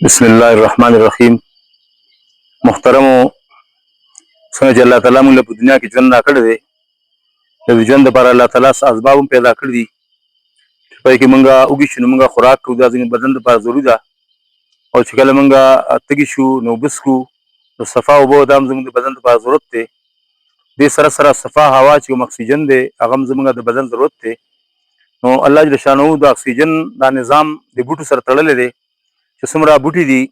بسم الله الرحمن الرحیم. محترمو، څنګه چې الله تعالی موږ په دنیا کې ژوند راکړی دی، د ژوند لپاره الله تعالی اسباب هم پیدا کړي دي چې پای کې موږ وږي شو نو موږ خوراک کوو، دا زموږ بدن لپاره ضروري ده. او چې کله موږ تږي شو نو اوبه څښو، نو صفا اوبه دا هم زموږ د بدن لپاره ضرورت دی. دې سره سره صفا هوا چې کوم اکسیجن دی هغه هم زموږ د بدن ضرورت دی. نو الله جل شانه د اکسیجن دا نظام د بوټو سره تړلی دی چې څومره بوټي دي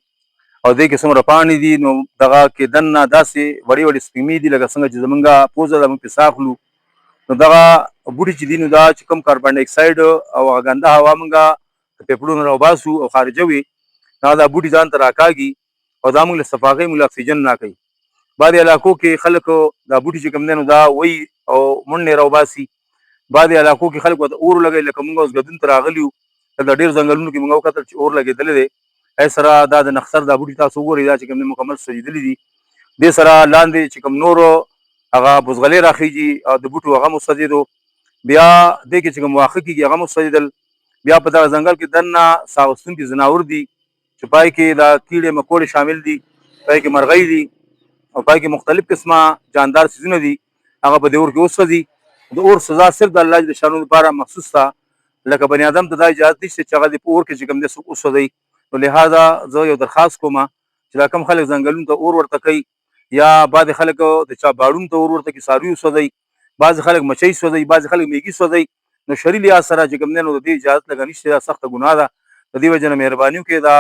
او دې کې څومره پاڼې دي، نو دغه کې دننه داسې وړې وړې سپېمې دي لکه څنګه چې زمونږ پوزه ده موږ پرې ساه اخلو. نو دغه بوټي چې دي نو دا چې کوم کاربن ډای اکساید او هغه ګنده هوا موږ د پیپړو نه راوباسو او خارجوي، دا بوټي ځان ته راکاږي او دا موږ له صفا کوي، موږ له اکسیجن راکوي. بعضې علاقو کې خلک دا بوټي چې کوم دی نو دا وی او منډې راوباسي. بعضې علاقو کې خلک ورته اور لګوي، لکه موږ اوس ګدون ته راغلي یو، دلته ډېر ځنګلونو کې موږ وکتل چې اور لګېدلی دی. سره دا د نخسر دا بوټي تاسو وګورئ، دا چې کوم دی مکمل سوځېدلي دي. دې سره لاندې چې کوم نورو هغه بوزغلې راخیږي او د بوټو هغه هم وسوځېدو. بیا دې کې چې کوم واښه کېږي هغه هم وسوځېدل. بیا په دغه ځنګل کې دننه ساه اخیستونکي ځناور دي چې پای کې دا کیړې مکوړې شامل دي، پای کې مرغۍ دي او پای کې مختلف قسمه جاندار څیزونه دي، هغه په دې اور کې وسوځي. د اور سزا صرف د الله جل شانه لپاره مخصوص ده، لکه بني ادم ته دا اجازه نشته چې هغه په اور کې چې کوم دی څوک وسوځوي. نو لہذا زه یو درخواست کوم چې دا کم خلک ځنګلونو ته اور ورته کوي، یا بعضې خلک د چا باړونو ته اور ورته کوي، څاروي وسوځوي، بعضې خلک مچۍ سوځوي، بعضې خلک میږي سوځوي. نو شرعي لحاظ سره چې کوم دی نو د دې اجازت لږه نشته، دا سخته ګناه ده. د دې وجې نه مهرباني وکړئ دا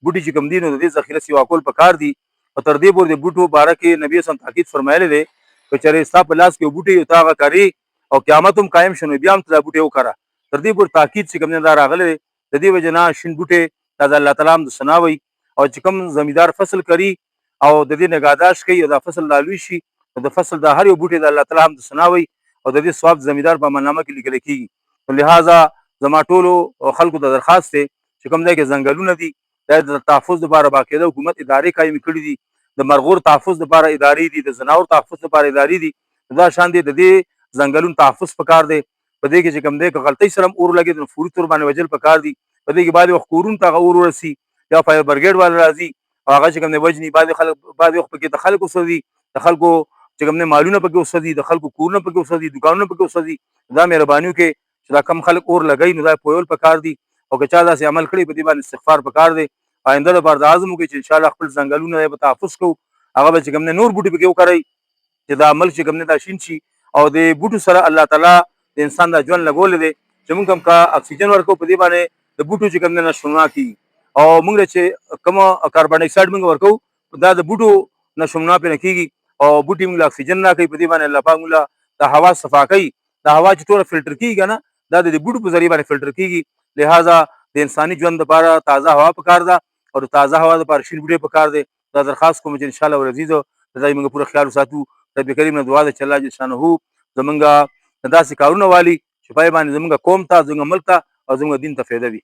بوټي چې کوم دي نو د دې ذخیره سیوا کول پکار دي. او تر دې پورې د بوټو باره کې نبي صلی الله علیه وسلم تاکید فرمایلی دی که چېرې ستا په لاس کې یو بوټی او ته هغه کارې او قیامت هم قایم شو نو بیا هم ته دا بوټی وکره. تر دې پورې تاکید چې کوم دی دا راغلی دی. د دې وجې نه شین بوټی دا د الله تعالی هم د ثنا وي، او چې کوم زمیندار فصل کوي او د دې نگهداشت کوي او دا فصل لالوي شي، نو د فصل د هر یو بوټي د الله تعالی هم د ثنا وي او د دې ثواب زمیندار په عملنامه کې لیکل کېږي. نو لہذا زما ټولو خلکو ته درخواست دی چې کوم ځای کې ځنګلونه دي دا د تحفظ لپاره باقاعده حکومت ادارې قایمې کړي دي، د مرغور تحفظ لپاره ادارې دي، د ځناور تحفظ لپاره ادارې دي. دا شان دي د دې ځنګلونو تحفظ پکار دی. په دې کې چې کوم دی که غلطۍ سره هم اور ولګېد نو فوري طور باندې وژل پکار دي. په دې کې بعضې وخت کورونو ته هغه اور ورسي یا فایر برګېډ والا راځي او هغه چې کوم دی وژني. بعضې وخت پکې د خلکو وسوځي، د خلکو چې کوم دی مالونه پکې وسوځي، د خلکو کورونه پکې وسوځي، دوکانونه پکې وسوځي. دا مهرباني وکړئ چې دا کم خلک اور لګوي نو دا پویول پکار دي، او که چا داسې عمل کړی په دې باندې استغفار پکار دی. آینده لپاره دا عزم وکړئ چې انشاءالله خپل ځنګلونه به تحفظ کوو، هغه به چې کوم دی نور بوټي پکې وکرئ چې دا ملک چې کوم دی دا شین شي. او د بوټو سره الله تعالی د انسان دا ژوند لګولی دی چې موږ هم که اکسیجن ورکوو په دې باندې د بوټو چې کوم دی نشوما کېږي، او موږ چې کومه کاربن ډای اکساید موږ ورکوو دا د بوټو نشوما پرې نه کېږي او بوټي موږ له اکسیجن راکوي. په دې باندې الله پاک موږ له د هوا صفا کوي. دا هوا چې ټوله فلټر کېږي که نه دا د بوټو په ذریعه باندې فلټر کېږي. لہذا د انساني ژوند لپاره تازه هوا پکار ده او د تازه هوا لپاره شین بوټي پکار دی. دا درخواست کوم چې انشاءالله ورځیږو د ځای موږ پوره خیال وساتو. رب کریم نه دعا ده چې الله جل شانه زمونږ داسې کارونه والي چې پای باندې زمونږ قوم ته، زمونږ ملک ته او زمونږ دین ته فایده وي.